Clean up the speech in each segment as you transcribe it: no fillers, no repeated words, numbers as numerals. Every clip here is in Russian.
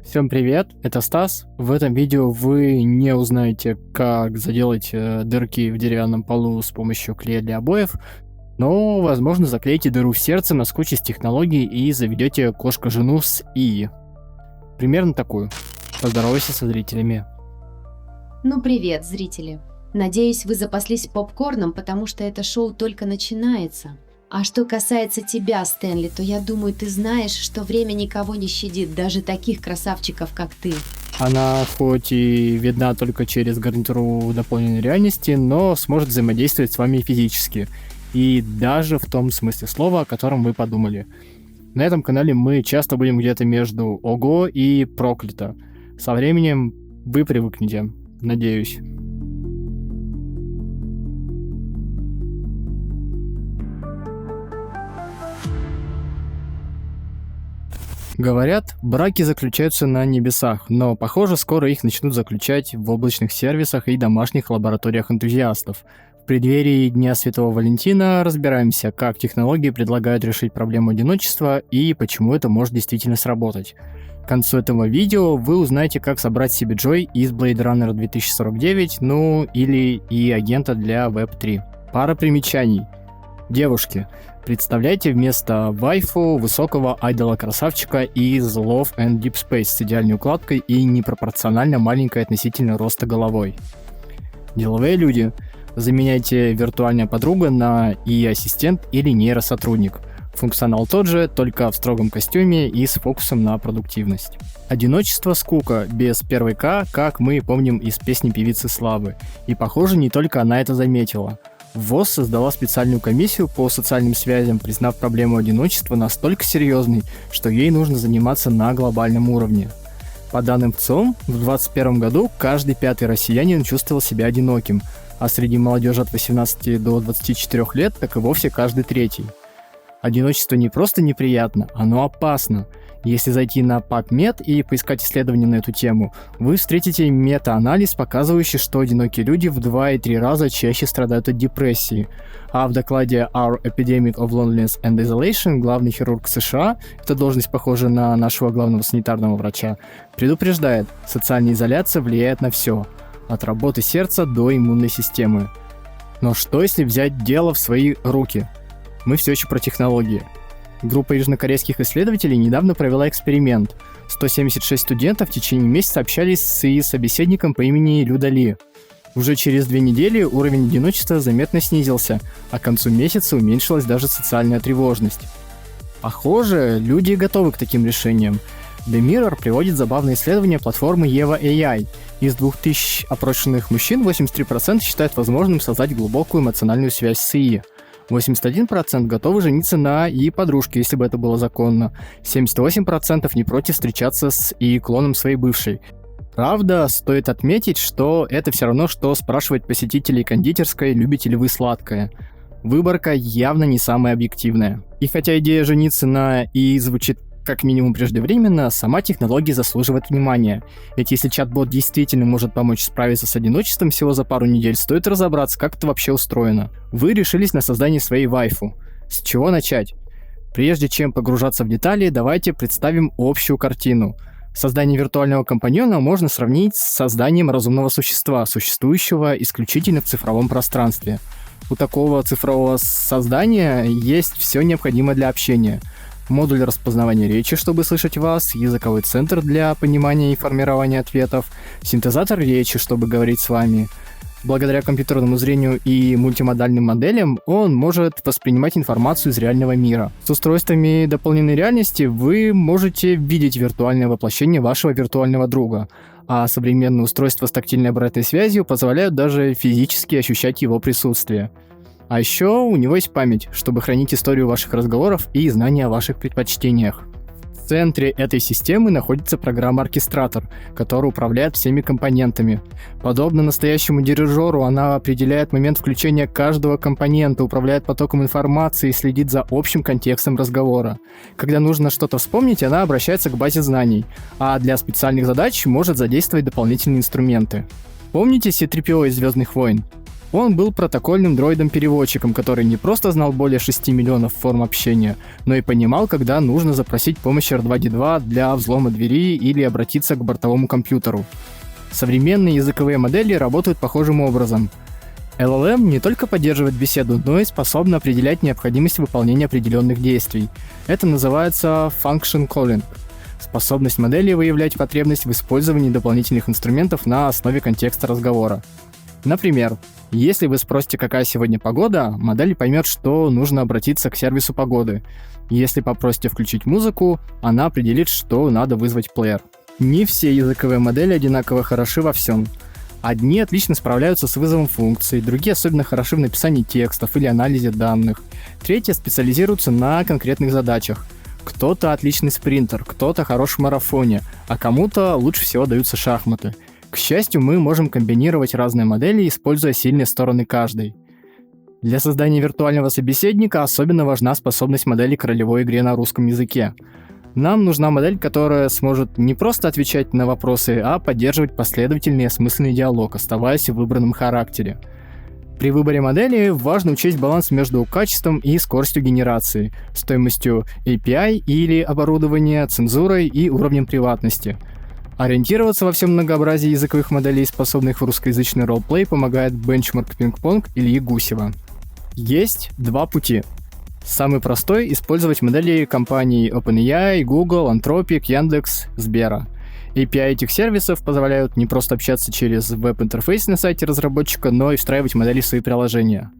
Всем привет, это Стас. В этом видео вы не узнаете, как заделать дырки в деревянном полу с помощью клея для обоев, но, возможно, заклеите дыру в сердце на скотче с технологией и заведете кошка-жену с ИИ. Примерно такую. Поздоровайся со зрителями. Ну привет, зрители. Надеюсь, вы запаслись попкорном, потому что это шоу только начинается. А что касается тебя, Стэнли, то я думаю, ты знаешь, что время никого не щадит, даже таких красавчиков, как ты. Она хоть и видна только через гарнитуру дополненной реальности, но сможет взаимодействовать с вами физически. И даже в том смысле слова, о котором вы подумали. На этом канале мы часто будем где-то между «Ого» и «Проклято». Со временем вы привыкнете, надеюсь. Говорят, браки заключаются на небесах, но, похоже, скоро их начнут заключать в облачных сервисах и домашних лабораториях энтузиастов. В преддверии Дня Святого Валентина разбираемся, как технологии предлагают решить проблему одиночества и почему это может действительно сработать. К концу этого видео вы узнаете, как собрать себе Joy из Blade Runner 2049, или и агента для Web 3. Пара примечаний. Девушки, представляйте вместо вайфу высокого айдола-красавчика из Love and Deep Space с идеальной укладкой и непропорционально маленькой относительно роста головой. Деловые люди, заменяйте виртуальная подруга на ИИ-ассистент или нейросотрудник. Функционал тот же, только в строгом костюме и с фокусом на продуктивность. Одиночество, скука, без первой К, как мы помним из песни певицы Славы. И похоже, не только она это заметила. ВОЗ создала специальную комиссию по социальным связям, признав проблему одиночества настолько серьезной, что ей нужно заниматься на глобальном уровне. По данным ВЦИОМ, в 2021 году каждый пятый россиянин чувствовал себя одиноким, а среди молодежи от 18 до 24 лет так и вовсе каждый третий. Одиночество не просто неприятно, оно опасно. Если зайти на PubMed и поискать исследования на эту тему, вы встретите мета-анализ, показывающий, что одинокие люди в 2 и 3 раза чаще страдают от депрессии. А в докладе Our Epidemic of Loneliness and Isolation главный хирург США, эта должность похожа на нашего главного санитарного врача, предупреждает, социальная изоляция влияет на все, от работы сердца до иммунной системы. Но что если взять дело в свои руки? Мы все еще про технологии. Группа южнокорейских исследователей недавно провела эксперимент. 176 студентов в течение месяца общались с их собеседником по имени Люда Ли. Уже через 2 недели уровень одиночества заметно снизился, а к концу месяца уменьшилась даже социальная тревожность. Похоже, люди готовы к таким решениям. The Mirror приводит забавное исследование платформы Eva AI. Из 2000 опрошенных мужчин 83% считают возможным создать глубокую эмоциональную связь с ИИ. 81% готовы жениться на ИИ-подружке, если бы это было законно. 78% не против встречаться с ИИ-клоном своей бывшей. Правда, стоит отметить, что это все равно, что спрашивать посетителей кондитерской, любите ли вы сладкое. Выборка явно не самая объективная. И хотя идея жениться на ИИ звучит как минимум преждевременно, сама технология заслуживает внимания. Ведь если чат-бот действительно может помочь справиться с одиночеством всего за пару недель, стоит разобраться, как это вообще устроено. Вы решились на создание своей вайфу. С чего начать? Прежде чем погружаться в детали, давайте представим общую картину. Создание виртуального компаньона можно сравнить с созданием разумного существа, существующего исключительно в цифровом пространстве. У такого цифрового создания есть все необходимое для общения. Модуль распознавания речи, чтобы слышать вас, языковой центр для понимания и формирования ответов, синтезатор речи, чтобы говорить с вами. Благодаря компьютерному зрению и мультимодальным моделям он может воспринимать информацию из реального мира. С устройствами дополненной реальности вы можете видеть виртуальное воплощение вашего виртуального друга, а современные устройства с тактильной обратной связью позволяют даже физически ощущать его присутствие. А еще у него есть память, чтобы хранить историю ваших разговоров и знания о ваших предпочтениях. В центре этой системы находится программа-оркестратор, которая управляет всеми компонентами. Подобно настоящему дирижеру, она определяет момент включения каждого компонента, управляет потоком информации и следит за общим контекстом разговора. Когда нужно что-то вспомнить, она обращается к базе знаний, а для специальных задач может задействовать дополнительные инструменты. Помните C-3PO из «Звездных войн»? Он был протокольным дроидом-переводчиком, который не просто знал более 6 миллионов форм общения, но и понимал, когда нужно запросить помощь R2-D2 для взлома двери или обратиться к бортовому компьютеру. Современные языковые модели работают похожим образом. LLM не только поддерживает беседу, но и способна определять необходимость выполнения определенных действий. Это называется function calling. Способность модели выявлять потребность в использовании дополнительных инструментов на основе контекста разговора. Например, если вы спросите, какая сегодня погода, модель поймет, что нужно обратиться к сервису погоды. Если попросите включить музыку, она определит, что надо вызвать плеер. Не все языковые модели одинаково хороши во всем. Одни отлично справляются с вызовом функций, другие особенно хороши в написании текстов или анализе данных. Третьи специализируются на конкретных задачах. Кто-то отличный спринтер, кто-то хорош в марафоне, а кому-то лучше всего даются шахматы. К счастью, мы можем комбинировать разные модели, используя сильные стороны каждой. Для создания виртуального собеседника особенно важна способность модели к ролевой игре на русском языке. Нам нужна модель, которая сможет не просто отвечать на вопросы, а поддерживать последовательный и осмысленный диалог, оставаясь в выбранном характере. При выборе модели важно учесть баланс между качеством и скоростью генерации, стоимостью API или оборудования, цензурой и уровнем приватности. Ориентироваться во всем многообразии языковых моделей, способных в русскоязычный ролплей, помогает бенчмарк Пинг-понг Ильи Гусева. Есть два пути. Самый простой — использовать модели компаний OpenAI, Google, Anthropic, Яндекс, Сбера. API этих сервисов позволяют не просто общаться через веб-интерфейс на сайте разработчика, но и встраивать модели в свои приложения.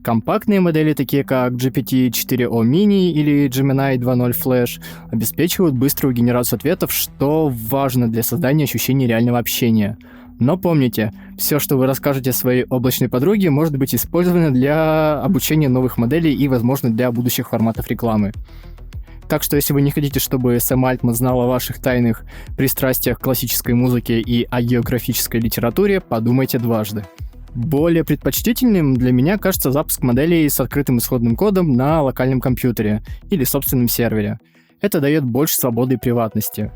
Компактные модели, такие как GPT-4o Mini или Gemini 2.0 Flash, обеспечивают быструю генерацию ответов, что важно для создания ощущения реального общения. Но помните, все, что вы расскажете своей облачной подруге, может быть использовано для обучения новых моделей и, возможно, для будущих форматов рекламы. Так что, если вы не хотите, чтобы Сэм Альтман знал о ваших тайных пристрастиях к классической музыке и о географической литературе, подумайте дважды. Более предпочтительным для меня кажется запуск моделей с открытым исходным кодом на локальном компьютере или собственном сервере. Это дает больше свободы и приватности.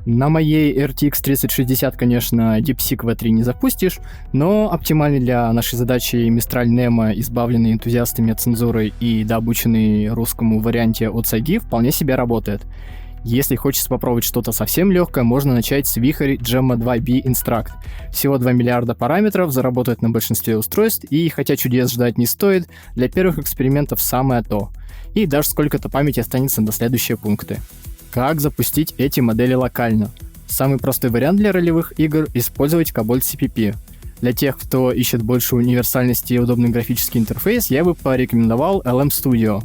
На моей RTX 3060, конечно, DeepSeek V3 не запустишь, но оптимальный для нашей задачи Mistral Nemo, избавленный энтузиастами от цензуры и дообученный русскому варианте от Сайги, вполне себе работает. Если хочется попробовать что-то совсем легкое, можно начать с Вихрь Gemma 2B Instruct. Всего 2 миллиарда параметров, заработает на большинстве устройств, и хотя чудес ждать не стоит, для первых экспериментов самое то. И даже сколько-то памяти останется на следующие пункты. Как запустить эти модели локально? Самый простой вариант для ролевых игр — использовать Cobalt CPP. Для тех, кто ищет больше универсальности и удобный графический интерфейс, я бы порекомендовал LM Studio.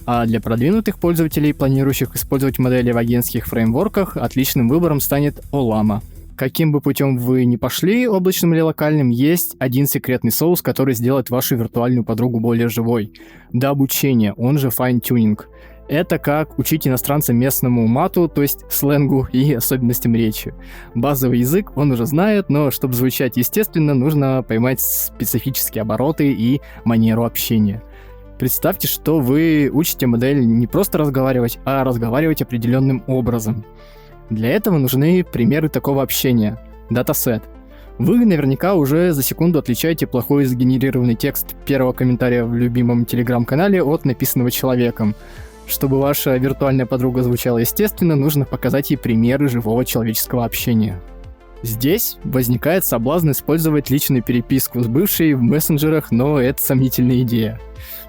А для продвинутых пользователей, планирующих использовать модели в агентских фреймворках, отличным выбором станет Olama. Каким бы путем вы ни пошли, облачным или локальным, есть один секретный соус, который сделает вашу виртуальную подругу более живой. До обучения, он же fine-tuning. Это как учить иностранца местному мату, то есть сленгу и особенностям речи. Базовый язык он уже знает, но чтобы звучать естественно, нужно поймать специфические обороты и манеру общения. Представьте, что вы учите модель не просто разговаривать, а разговаривать определенным образом. Для этого нужны примеры такого общения. Датасет. Вы наверняка уже за секунду отличаете плохой сгенерированный текст первого комментария в любимом телеграм-канале от написанного человеком. Чтобы ваша виртуальная подруга звучала естественно, нужно показать ей примеры живого человеческого общения. Здесь возникает соблазн использовать личную переписку с бывшей в мессенджерах, но это сомнительная идея.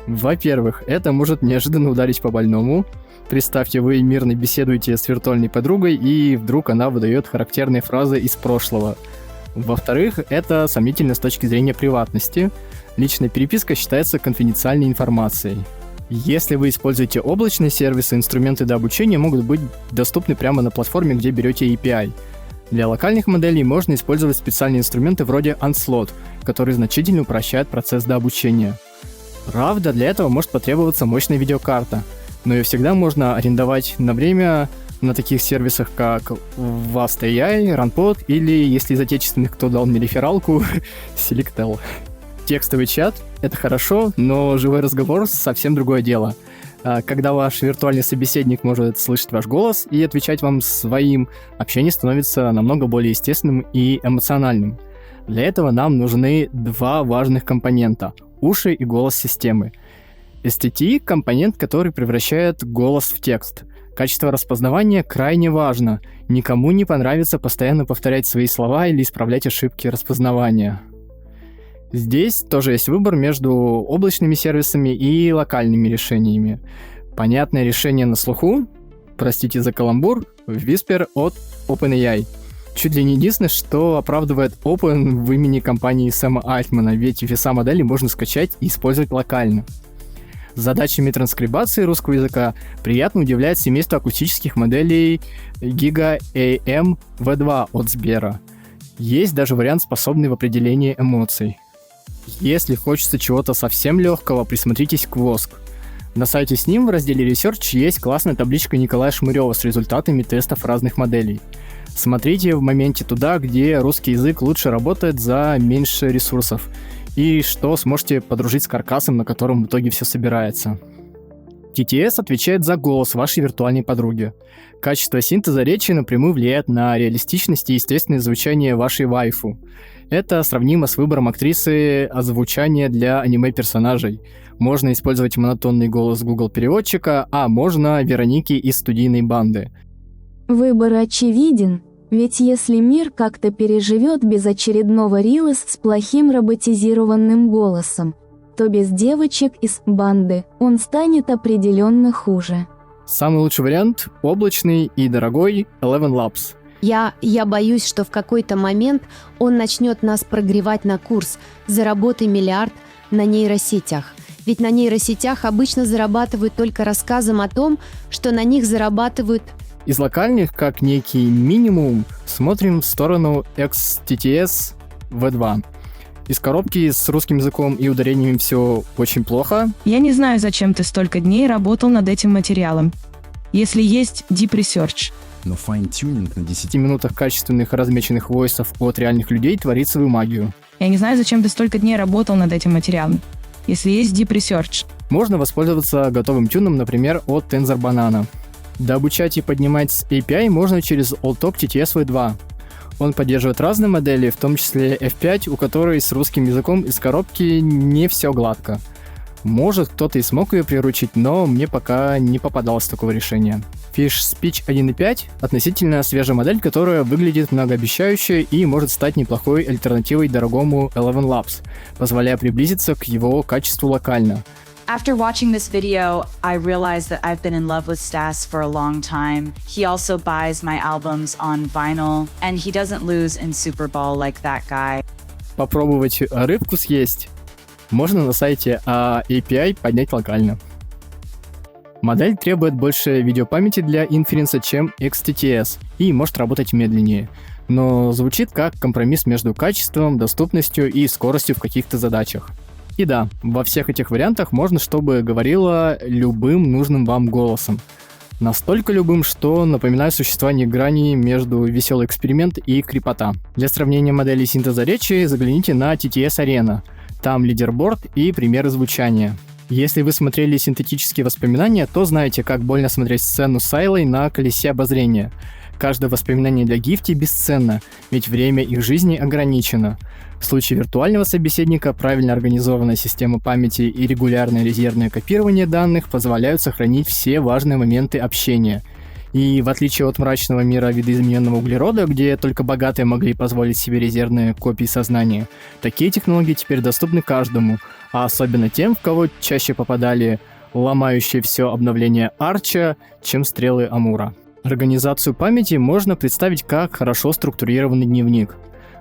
Во-первых, это может неожиданно ударить по больному. Представьте, вы мирно беседуете с виртуальной подругой, и вдруг она выдает характерные фразы из прошлого. Во-вторых, это сомнительно с точки зрения приватности. Личная переписка считается конфиденциальной информацией. Если вы используете облачные сервисы, инструменты для обучения могут быть доступны прямо на платформе, где берете API. Для локальных моделей можно использовать специальные инструменты вроде Onslaught, которые значительно упрощают процесс дообучения. Правда, для этого может потребоваться мощная видеокарта, но ее всегда можно арендовать на время на таких сервисах, как Vast.ai, RunPod или, если из отечественных кто дал мне рефералку, Selectel. Текстовый чат — это хорошо, но живой разговор — совсем другое дело. Когда ваш виртуальный собеседник может слышать ваш голос и отвечать вам своим, общение становится намного более естественным и эмоциональным. Для этого нам нужны два важных компонента – уши и голос системы. STT – компонент, который превращает голос в текст. Качество распознавания крайне важно. Никому не понравится постоянно повторять свои слова или исправлять ошибки распознавания. Здесь тоже есть выбор между облачными сервисами и локальными решениями. Понятное решение на слуху, простите за каламбур, Whisper от OpenAI. Чуть ли не единственное, что оправдывает Open в имени компании Сэма Альтмана, ведь веса модели можно скачать и использовать локально. С задачами транскрибации русского языка приятно удивляет семейство акустических моделей Giga AM V2 от Сбера. Есть даже вариант, способный в определении эмоций. Если хочется чего-то совсем легкого, присмотритесь к Воск. На сайте с ним в разделе Research есть классная табличка Николая Шмырева с результатами тестов разных моделей. Смотрите в моменте туда, где русский язык лучше работает за меньше ресурсов, и что сможете подружить с каркасом, на котором в итоге все собирается. TTS отвечает за голос вашей виртуальной подруги. Качество синтеза речи напрямую влияет на реалистичность и естественное звучание вашей вайфу. Это сравнимо с выбором актрисы озвучания для аниме-персонажей. Можно использовать монотонный голос Google переводчика, а можно Вероники из студийной банды. Выбор очевиден, ведь если мир как-то переживет без очередного рилс с плохим роботизированным голосом, то без девочек из банды он станет определенно хуже. Самый лучший вариант – облачный и дорогой Eleven Labs. Я боюсь, что в какой-то момент он начнет нас прогревать на курс «Заработай миллиард на нейросетях». Ведь на нейросетях обычно зарабатывают только рассказом о том, что на них зарабатывают. Из локальных, как некий минимум, смотрим в сторону XTTS V2. Из коробки с русским языком и ударениями все очень плохо. Я не знаю, зачем ты столько дней работал над этим материалом. Если есть Deep Research. Но файн-тюнинг на 10 В 10 минутах качественных размеченных войсов от реальных людей творит свою магию. Я не знаю, зачем ты столько дней работал над этим материалом. Если есть Deep Research. Можно воспользоваться готовым тюном, например, от Tensor Banana. Дообучать и поднимать с API можно через Alltalk TTS V2. Он поддерживает разные модели, в том числе F5, у которой с русским языком из коробки не все гладко. Может, кто-то и смог ее приручить, но мне пока не попадалось такого решения. Fish Speech 1.5 — относительно свежая модель, которая выглядит многообещающе и может стать неплохой альтернативой дорогому Eleven Labs, позволяя приблизиться к его качеству локально. After watching this video, I realized that I've been in love with Stas for a long time. He also buys my albums on vinyl, and he doesn't lose in Super Bowl like that guy. Попробовать рыбку съесть можно на сайте, а API поднять локально. Модель требует больше видеопамяти для инференса, чем XTTS, и может работать медленнее, но звучит как компромисс между качеством, доступностью и скоростью в каких-то задачах. И да, во всех этих вариантах можно, чтобы говорила любым нужным вам голосом. Настолько любым, что напоминает существование грани между веселый эксперимент и крепота. Для сравнения моделей синтеза речи загляните на TTS Arena. Там лидерборд и примеры звучания. Если вы смотрели синтетические воспоминания, то знаете, как больно смотреть сцену с Айлой на колесе обозрения. Каждое воспоминание для Гифти бесценно, ведь время их жизни ограничено. В случае виртуального собеседника правильно организованная система памяти и регулярное резервное копирование данных позволяют сохранить все важные моменты общения. И в отличие от мрачного мира видоизмененного углерода, где только богатые могли позволить себе резервные копии сознания, такие технологии теперь доступны каждому, а особенно тем, в кого чаще попадали ломающие все обновления Арча, чем стрелы Амура. Организацию памяти можно представить как хорошо структурированный дневник.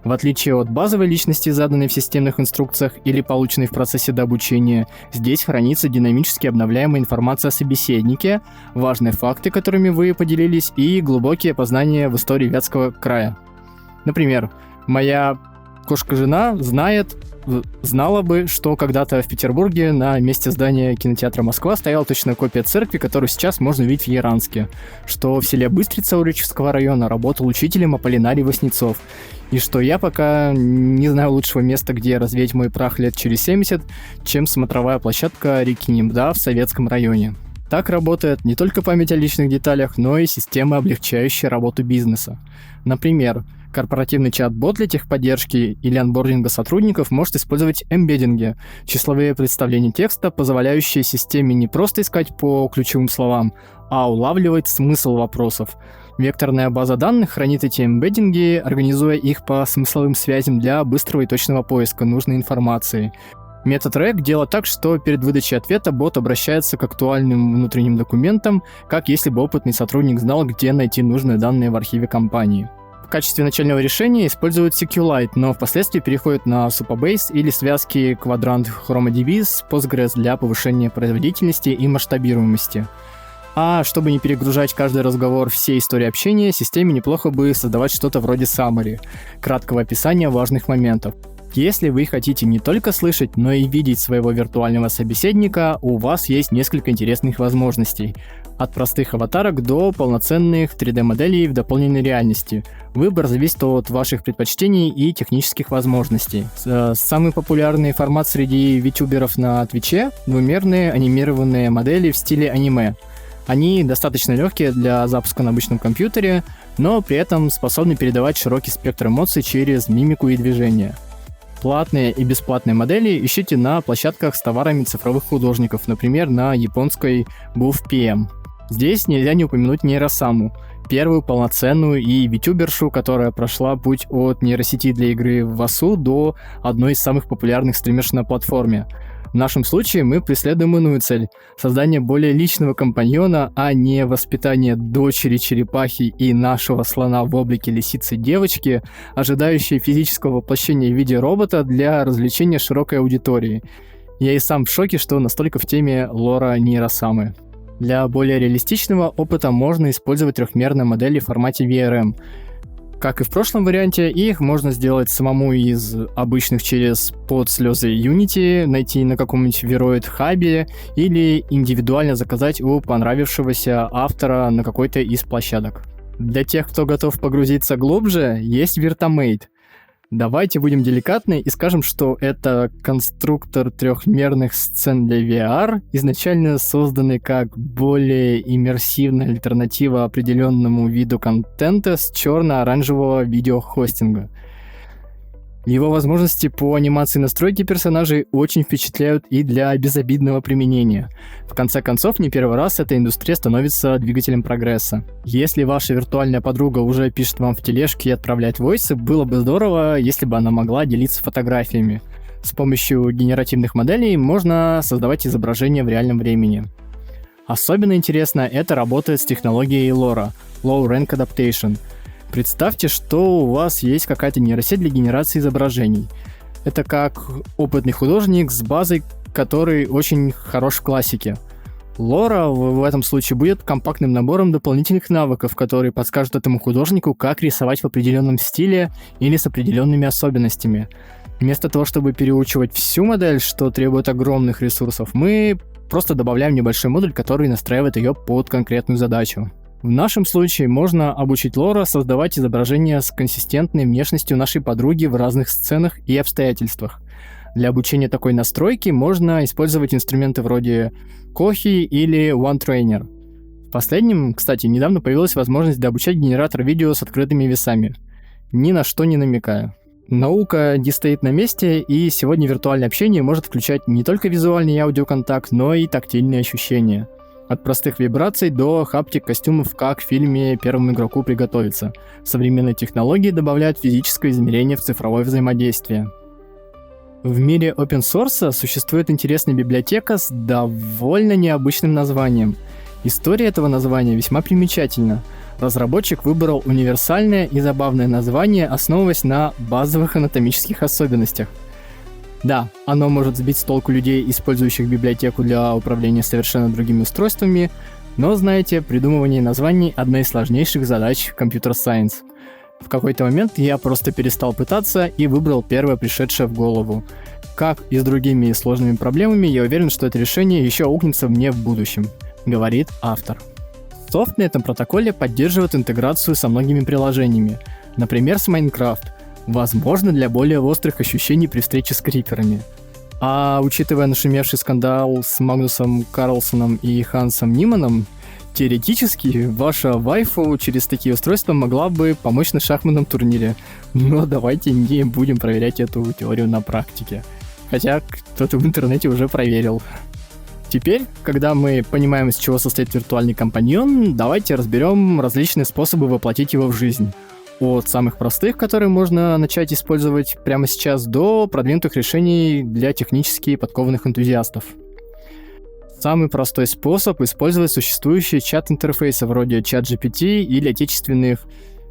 В отличие от базовой личности, заданной в системных инструкциях или полученной в процессе дообучения, здесь хранится динамически обновляемая информация о собеседнике, важные факты, которыми вы поделились, и глубокие познания в истории Вятского края. Например, моя кошка-жена знала бы, что когда-то в Петербурге на месте здания кинотеатра «Москва» стояла точная копия церкви, которую сейчас можно увидеть в Яранске, что в селе Быстрица Уречевского района работал учителем Аполлинарий Васнецов, и что я пока не знаю лучшего места, где развеять мой прах лет через 70, чем смотровая площадка реки Немда в Советском районе. Так работает не только память о личных деталях, но и система, облегчающая работу бизнеса. Например, Корпоративный чат-бот для техподдержки или анбординга сотрудников может использовать эмбеддинги, числовые представления текста, позволяющие системе не просто искать по ключевым словам, а улавливать смысл вопросов. Векторная база данных хранит эти эмбеддинги, организуя их по смысловым связям для быстрого и точного поиска нужной информации. Метод REC делает так, что перед выдачей ответа бот обращается к актуальным внутренним документам, как если бы опытный сотрудник знал, где найти нужные данные в архиве компании. В качестве начального решения используют SQLite, но впоследствии переходят на Supabase или связки Quadrant ChromaDB с Postgres для повышения производительности и масштабируемости. А чтобы не перегружать каждый разговор всей истории общения, системе неплохо бы создавать что-то вроде summary, краткого описания важных моментов. Если вы хотите не только слышать, но и видеть своего виртуального собеседника, у вас есть несколько интересных возможностей. От простых аватарок до полноценных 3D-моделей в дополненной реальности. Выбор зависит от ваших предпочтений и технических возможностей. Самый популярный формат среди витюберов на Твиче — двумерные анимированные модели в стиле аниме. Они достаточно легкие для запуска на обычном компьютере, но при этом способны передавать широкий спектр эмоций через мимику и движение. Платные и бесплатные модели ищите на площадках с товарами цифровых художников, например, на японской BoofPM. Здесь нельзя не упомянуть нейросаму, первую полноценную и витюбершу, которая прошла путь от нейросети для игры в Васу до одной из самых популярных стримерш на платформе. В нашем случае мы преследуем иную цель — создание более личного компаньона, а не воспитание дочери черепахи и нашего слона в облике лисицы девочки, ожидающей физического воплощения в виде робота для развлечения широкой аудитории. Я и сам в шоке, что настолько в теме лора нейросамы. Для более реалистичного опыта можно использовать трехмерные модели в формате VRM. Как и в прошлом варианте, их можно сделать самому из обычных через подслезы Unity, найти на каком-нибудь Viroid хабе или индивидуально заказать у понравившегося автора на какой-то из площадок. Для тех, кто готов погрузиться глубже, есть Virtamate. Давайте будем деликатны и скажем, что это конструктор трехмерных сцен для VR, изначально созданный как более иммерсивная альтернатива определенному виду контента с черно-оранжевого видеохостинга. Его возможности по анимации настройки персонажей очень впечатляют и для безобидного применения. В конце концов, не первый раз эта индустрия становится двигателем прогресса. Если ваша виртуальная подруга уже пишет вам в тележке и отправляет войсы, было бы здорово, если бы она могла делиться фотографиями. С помощью генеративных моделей можно создавать изображения в реальном времени. Особенно интересно это работает с технологией LoRa – Low Rank Adaptation. Представьте, что у вас есть какая-то нейросеть для генерации изображений. Это как опытный художник с базой, который очень хорош в классике. LoRa в этом случае будет компактным набором дополнительных навыков, которые подскажут этому художнику, как рисовать в определенном стиле или с определенными особенностями. Вместо того, чтобы переучивать всю модель, что требует огромных ресурсов, мы просто добавляем небольшой модуль, который настраивает ее под конкретную задачу. В нашем случае можно обучить LoRa создавать изображения с консистентной внешностью нашей подруги в разных сценах и обстоятельствах. Для обучения такой настройки можно использовать инструменты вроде Kohi или OneTrainer. В последнем, кстати, недавно появилась возможность дообучать генератор видео с открытыми весами. Ни на что не намекаю. Наука не стоит на месте, и сегодня виртуальное общение может включать не только визуальный и аудиоконтакт, но и тактильные ощущения. От простых вибраций до хаптик костюмов, как в фильме «Первому игроку приготовиться». Современные технологии добавляют физическое измерение в цифровое взаимодействие. В мире open source существует интересная библиотека с довольно необычным названием. История этого названия весьма примечательна. Разработчик выбрал универсальное и забавное название, основываясь на базовых анатомических особенностях. Да, оно может сбить с толку людей, использующих библиотеку для управления совершенно другими устройствами, но, знаете, придумывание названий – одна из сложнейших задач Computer Science. В какой-то момент я просто перестал пытаться и выбрал первое пришедшее в голову. Как и с другими сложными проблемами, я уверен, что это решение еще аукнется мне в будущем, говорит автор. Софт на этом протоколе поддерживает интеграцию со многими приложениями, например, с Minecraft. Возможно, для более острых ощущений при встрече с криперами. А учитывая нашумевший скандал с Магнусом Карлсоном и Хансом Ниманом, Теоретически, ваша вайфу через такие устройства могла бы помочь на шахматном турнире, но давайте не будем проверять эту теорию на практике. Хотя кто-то в интернете уже проверил. Теперь, когда мы понимаем, из чего состоит виртуальный компаньон, давайте разберем различные способы воплотить его в жизнь. От самых простых, которые можно начать использовать прямо сейчас, до продвинутых решений для технически подкованных энтузиастов. Самый простой способ — использовать существующие чат-интерфейсы вроде ChatGPT или отечественных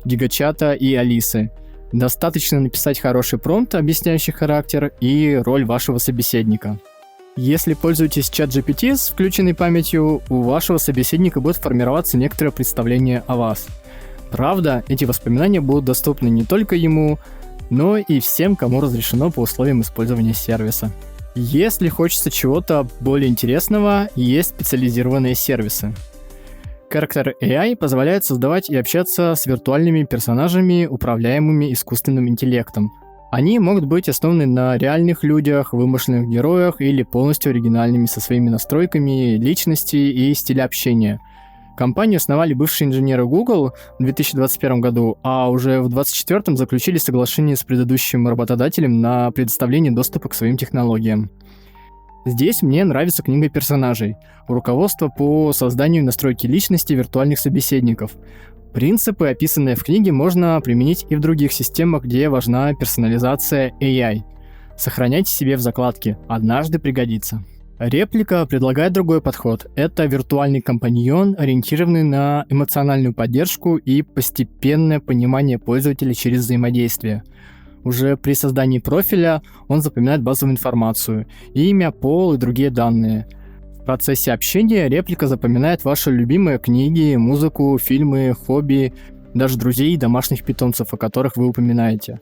Гигачата и Алисы. Достаточно написать хороший промпт, объясняющий характер и роль вашего собеседника. Если пользуетесь ChatGPT с включенной памятью, у вашего собеседника будет формироваться некоторое представление о вас. Правда, эти воспоминания будут доступны не только ему, но и всем, кому разрешено по условиям использования сервиса. Если хочется чего-то более интересного, есть специализированные сервисы. Character AI позволяет создавать и общаться с виртуальными персонажами, управляемыми искусственным интеллектом. Они могут быть основаны на реальных людях, вымышленных героях или полностью оригинальными со своими настройками личности и стиля общения. Компанию основали бывшие инженеры Google в 2021 году, а уже в 2024 заключили соглашение с предыдущим работодателем на предоставление доступа к своим технологиям. Здесь мне нравится книга персонажей, руководство по созданию и настройке личности виртуальных собеседников. Принципы, описанные в книге, можно применить и в других системах, где важна персонализация AI. Сохраняйте себе в закладке, однажды пригодится. Реплика предлагает другой подход. Это виртуальный компаньон, ориентированный на эмоциональную поддержку и постепенное понимание пользователя через взаимодействие. Уже при создании профиля он запоминает базовую информацию, имя, пол и другие данные. В процессе общения реплика запоминает ваши любимые книги, музыку, фильмы, хобби, даже друзей и домашних питомцев, о которых вы упоминаете.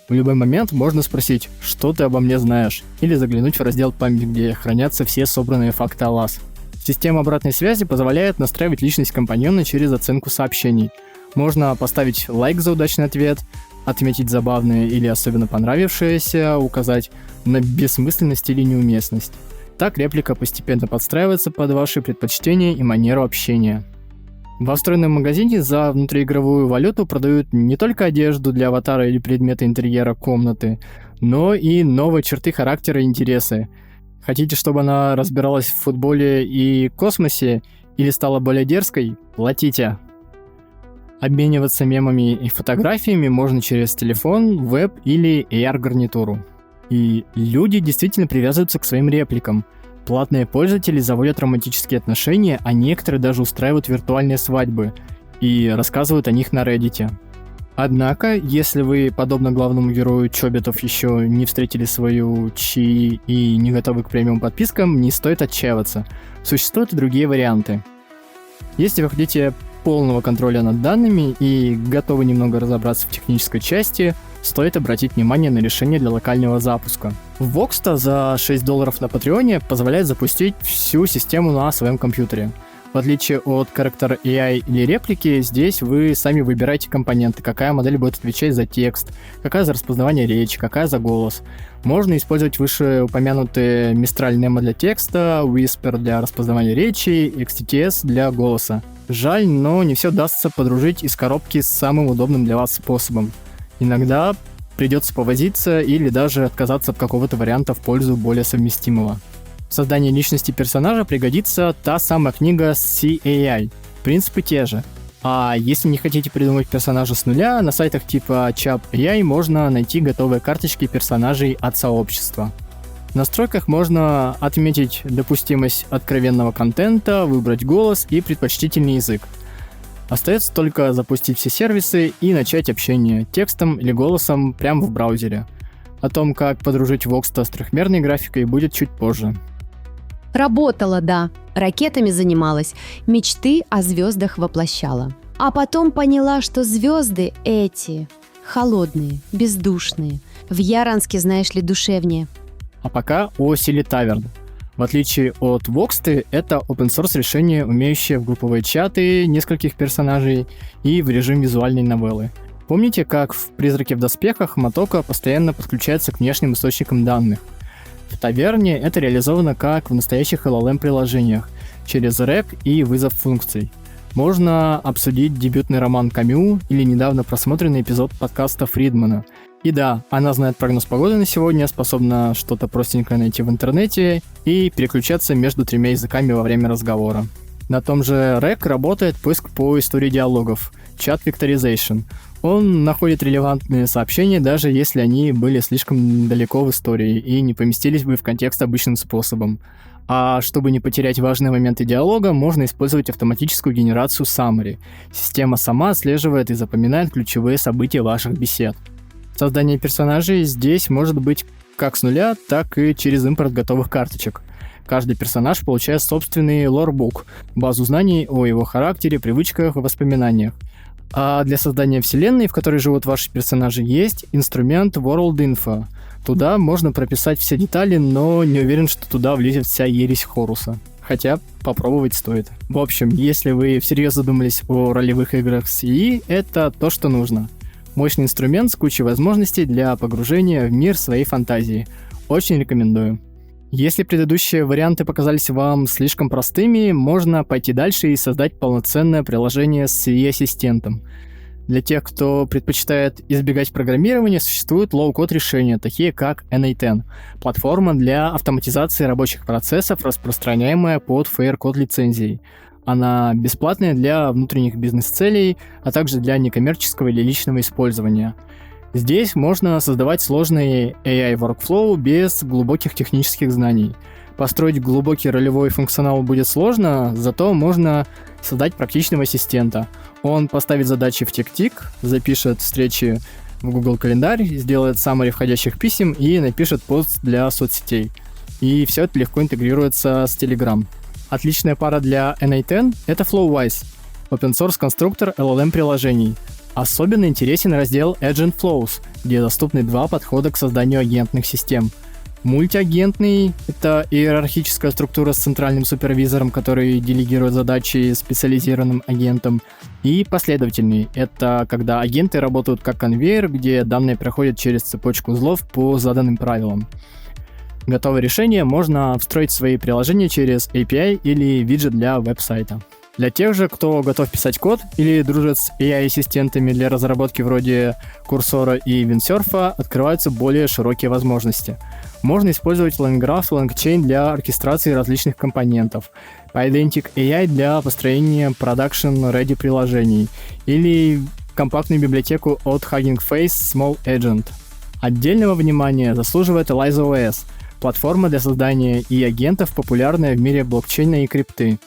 В любой момент можно спросить, что ты обо мне знаешь, или заглянуть в раздел «Память», где хранятся все собранные факты о вас. Система обратной связи позволяет настраивать личность компаньона через оценку сообщений. Можно поставить лайк за удачный ответ, отметить забавное или особенно понравившееся, указать на бессмысленность или неуместность. Так реплика постепенно подстраивается под ваши предпочтения и манеру общения. В встроенном магазине за внутриигровую валюту продают не только одежду для аватара или предметы интерьера комнаты, но и новые черты характера и интересы. Хотите, чтобы она разбиралась в футболе и космосе или стала более дерзкой? Платите. Обмениваться мемами и фотографиями можно через телефон, веб или AR-гарнитуру. И люди действительно привязываются к своим репликам. Платные пользователи заводят романтические отношения, а некоторые даже устраивают виртуальные свадьбы и рассказывают о них на Reddit. Однако, если вы, подобно главному герою Чобитов, еще не встретили свою Чи и не готовы к премиум подпискам, не стоит отчаиваться. Существуют и другие варианты. Если вы хотите полного контроля над данными и готовы немного разобраться в технической части, стоит обратить внимание на решение для локального запуска. Voxta за $6 на Патреоне позволяет запустить всю систему на своем компьютере. В отличие от Character AI или реплики, здесь вы сами выбираете компоненты, какая модель будет отвечать за текст, какая за распознавание речи, какая за голос. Можно использовать вышеупомянутые Mistral Nemo для текста, Whisper для распознавания речи, XTTS для голоса. Жаль, но не все удастся подружить из коробки с самым удобным для вас способом. Иногда придется повозиться или даже отказаться от какого-то варианта в пользу более совместимого. В создании личности персонажа пригодится та самая книга CAI. Принципы те же. А если не хотите придумать персонажа с нуля, на сайтах типа Chap.ai можно найти готовые карточки персонажей от сообщества. В настройках можно отметить допустимость откровенного контента, выбрать голос и предпочтительный язык. Остается только запустить все сервисы и начать общение текстом или голосом прямо в браузере. О том, как подружить Voxta с трехмерной графикой, будет чуть позже. Работала, да. Ракетами занималась, мечты о звездах воплощала. А потом поняла, что звезды эти холодные, бездушные. В Яранске, знаешь ли, душевнее. А пока о силе таверн. В отличие от Voxta, это open-source решение, умеющее в групповые чаты нескольких персонажей и в режим визуальной новеллы. Помните, как в «Призраке в доспехах» Мотока постоянно подключается к внешним источникам данных? В таверне это реализовано как в настоящих LLM-приложениях, через REC и вызов функций. Можно обсудить дебютный роман Камю или недавно просмотренный эпизод подкаста Фридмана. И да, она знает прогноз погоды на сегодня, способна что-то простенькое найти в интернете и переключаться между 3 языками во время разговора. На том же REC работает поиск по истории диалогов, чат Vectorization. Он находит релевантные сообщения, даже если они были слишком далеко в истории и не поместились бы в контекст обычным способом. А чтобы не потерять важные моменты диалога, можно использовать автоматическую генерацию summary. Система сама отслеживает и запоминает ключевые события ваших бесед. Создание персонажей здесь может быть как с нуля, так и через импорт готовых карточек. Каждый персонаж получает собственный лорбук, базу знаний о его характере, привычках и воспоминаниях. А для создания вселенной, в которой живут ваши персонажи, есть инструмент World Info. Туда можно прописать все детали, но не уверен, что туда влезет вся ересь Хоруса. Хотя попробовать стоит. В общем, если вы всерьез задумались о ролевых играх с ИИ, это то, что нужно. Мощный инструмент с кучей возможностей для погружения в мир своей фантазии. Очень рекомендую. Если предыдущие варианты показались вам слишком простыми, можно пойти дальше и создать полноценное приложение с ИИ-ассистентом. Для тех, кто предпочитает избегать программирования, существуют лоу-код решения, такие как n8n, платформа для автоматизации рабочих процессов, распространяемая под Fair-код лицензией. Она бесплатная для внутренних бизнес-целей, а также для некоммерческого или личного использования. Здесь можно создавать сложный AI-workflow без глубоких технических знаний. Построить глубокий ролевой функционал будет сложно, зато можно создать практичного ассистента. Он поставит задачи в тик-тик, запишет встречи в Google календарь, сделает summary входящих писем и напишет пост для соцсетей. И все это легко интегрируется с Telegram. Отличная пара для n8n — это Flowwise, open-source конструктор LLM-приложений. Особенно интересен раздел Agent Flows, где доступны 2 подхода к созданию агентных систем. Мультиагентный — это иерархическая структура с центральным супервизором, который делегирует задачи специализированным агентам. И последовательный — это когда агенты работают как конвейер, где данные проходят через цепочку узлов по заданным правилам. Готовое решение можно встроить в свои приложения через API или виджет для веб-сайта. Для тех же, кто готов писать код или дружит с AI-ассистентами для разработки вроде Курсора и Windsurf, открываются более широкие возможности. Можно использовать LangGraph, LangChain для оркестрации различных компонентов, Pydantic AI для построения production-ready приложений или компактную библиотеку от Hugging Face Small Agent. Отдельного внимания заслуживает ElizaOS, платформа для создания и-агентов, популярная в мире блокчейна и крипты.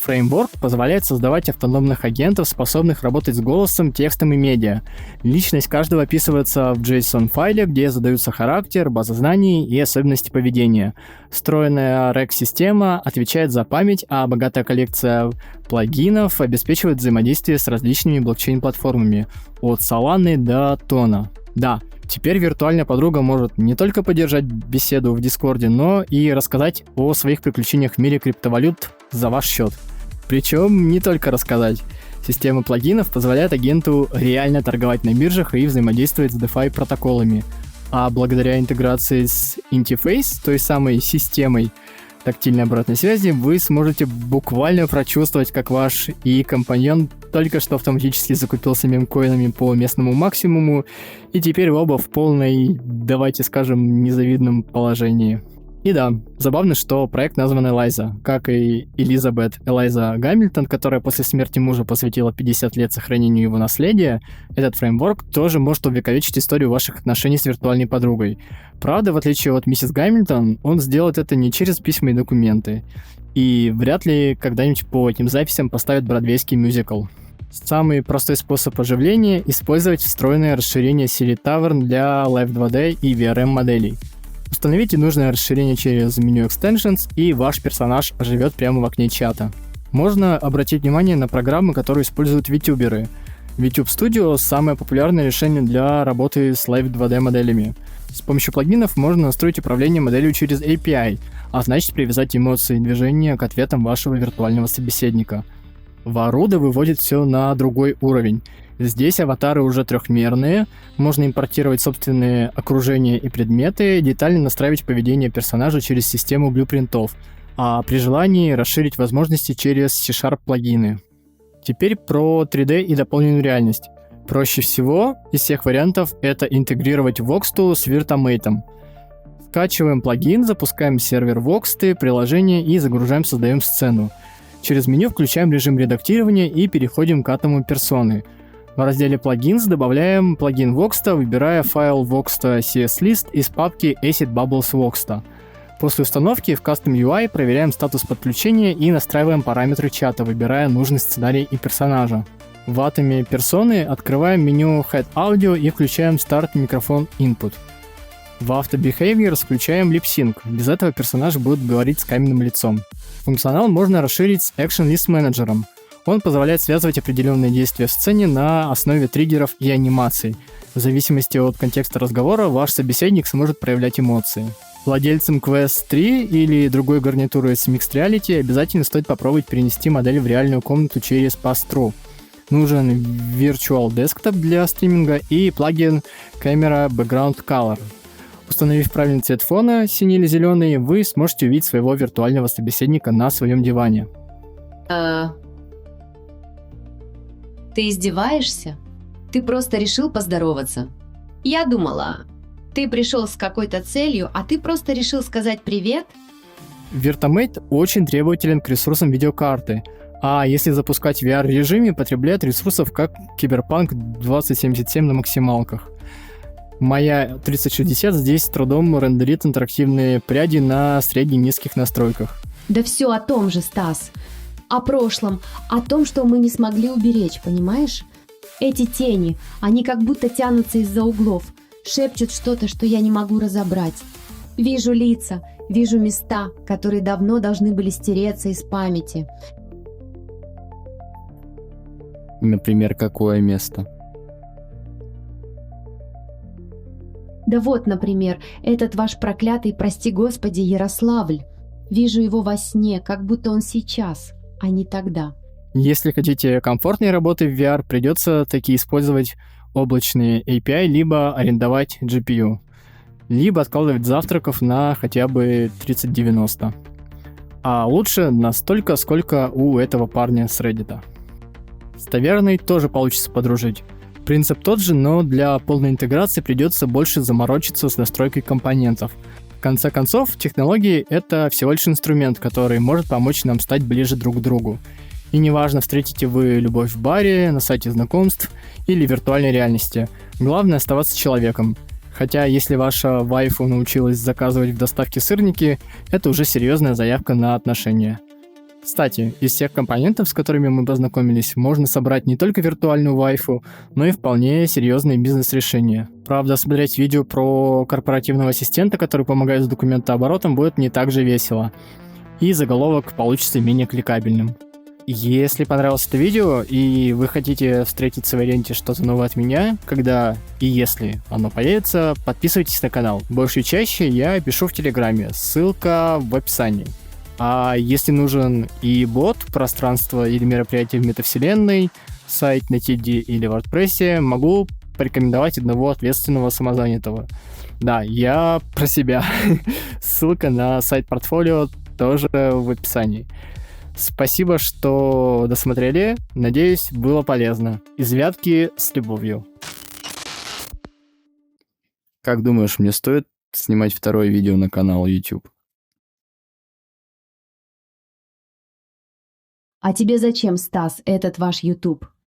Фреймворк позволяет создавать автономных агентов, способных работать с голосом, текстом и медиа. Личность каждого описывается в JSON-файле, где задаются характер, база знаний и особенности поведения. Встроенная REC-система отвечает за память, а богатая коллекция плагинов обеспечивает взаимодействие с различными блокчейн-платформами, от Solana до Tona. Да, теперь виртуальная подруга может не только поддержать беседу в Дискорде, но и рассказать о своих приключениях в мире криптовалют за ваш счет. Причем не только рассказать. Система плагинов позволяет агенту реально торговать на биржах и взаимодействовать с DeFi протоколами. А благодаря интеграции с Interface, той самой системой тактильной обратной связи, вы сможете буквально прочувствовать, как ваш компаньон только что автоматически закупился мемкоинами по местному максимуму, и теперь оба в полной, давайте скажем, незавидном положении. И да, забавно, что проект назван Элайза, как и Элизабет Элайза Гамильтон, которая после смерти мужа посвятила 50 лет сохранению его наследия. Этот фреймворк тоже может увековечить историю ваших отношений с виртуальной подругой. Правда, в отличие от миссис Гамильтон, он сделает это не через письма и документы. И вряд ли когда-нибудь по этим записям поставят бродвейский мюзикл. Самый простой способ оживления — использовать встроенное расширение Siri Tavern для Live 2D и VRM моделей. Установите нужное расширение через меню Extensions, и ваш персонаж оживет прямо в окне чата. Можно обратить внимание на программы, которые используют витюберы. VTube Studio — самое популярное решение для работы с Live 2D моделями. С помощью плагинов можно настроить управление моделью через API, а значит привязать эмоции и движения к ответам вашего виртуального собеседника. Varuda выводит все на другой уровень. Здесь аватары уже трехмерные, можно импортировать собственные окружения и предметы, детально настраивать поведение персонажа через систему блюпринтов, а при желании расширить возможности через C# плагины. Теперь про 3D и дополненную реальность. Проще всего из всех вариантов это интегрировать Voxtu с Virtamate. Скачиваем плагин, запускаем сервер Voxtu, приложение и создаем сцену. Через меню включаем режим редактирования и переходим к атому персоны. В разделе Plugins добавляем плагин Voxta, выбирая файл Voxta CSList из папки Acid Bubbles Voxta. После установки в Custom UI проверяем статус подключения и настраиваем параметры чата, выбирая нужный сценарий и персонажа. В атоме персоны открываем меню Head Audio и включаем Start Microphone Input. В Auto Behavior включаем Lip Sync, без этого персонаж будет говорить с каменным лицом. Функционал можно расширить с Action List Manager. Он позволяет связывать определенные действия в сцене на основе триггеров и анимаций. В зависимости от контекста разговора ваш собеседник сможет проявлять эмоции. Владельцам Quest 3 или другой гарнитуры с Mixed Reality обязательно стоит попробовать перенести модель в реальную комнату через Pass-Through. Нужен Virtual Desktop для стриминга и плагин Camera Background Color. Установив правильный цвет фона, синий или зеленый, вы сможете увидеть своего виртуального собеседника на своем диване. Ты издеваешься? Ты просто решил поздороваться. Я думала, ты пришел с какой-то целью, а ты просто решил сказать привет? Virtamate очень требователен к ресурсам видеокарты, а если запускать в VR-режиме, потребляет ресурсов как Cyberpunk 2077 на максималках. Моя 3060 здесь с трудом рендерит интерактивные пряди на средне-низких настройках. Да все о том же, Стас. О прошлом, о том, что мы не смогли уберечь, понимаешь? Эти тени, они как будто тянутся из-за углов, шепчут что-то, что я не могу разобрать. Вижу лица, вижу места, которые давно должны были стереться из памяти. Например, какое место? Да вот, например, этот ваш проклятый, прости господи, Ярославль. Вижу его во сне, как будто он сейчас, а не тогда. Если хотите комфортной работы в VR, придется таки использовать облачные API, либо арендовать GPU, либо откладывать завтраков на хотя бы 3090. А лучше настолько, сколько у этого парня с Reddit. С таверной тоже получится подружить. Принцип тот же, но для полной интеграции придется больше заморочиться с настройкой компонентов. В конце концов, технологии — это всего лишь инструмент, который может помочь нам стать ближе друг к другу. И неважно, встретите вы любовь в баре, на сайте знакомств или в виртуальной реальности. Главное — оставаться человеком. Хотя, если ваша вайфу научилась заказывать в доставке сырники, это уже серьезная заявка на отношения. Кстати, из всех компонентов, с которыми мы познакомились, можно собрать не только виртуальную вайфу, но и вполне серьезные бизнес-решения. Правда, смотреть видео про корпоративного ассистента, который помогает с документооборотом, будет не так же весело. И заголовок получится менее кликабельным. Если понравилось это видео, и вы хотите встретиться в ленте что-то новое от меня, когда и если оно появится, подписывайтесь на канал. Больше и чаще я пишу в Телеграме, ссылка в описании. А если нужен и бот, пространство или мероприятие в метавселенной, сайт на TD или WordPress, могу порекомендовать одного ответственного самозанятого. Да, я про себя. Ссылка на сайт-портфолио тоже в описании. Спасибо, что досмотрели. Надеюсь, было полезно. Из Вятки с любовью. Как думаешь, мне стоит снимать второе видео на канал YouTube? А тебе зачем, Стас, этот ваш YouTube?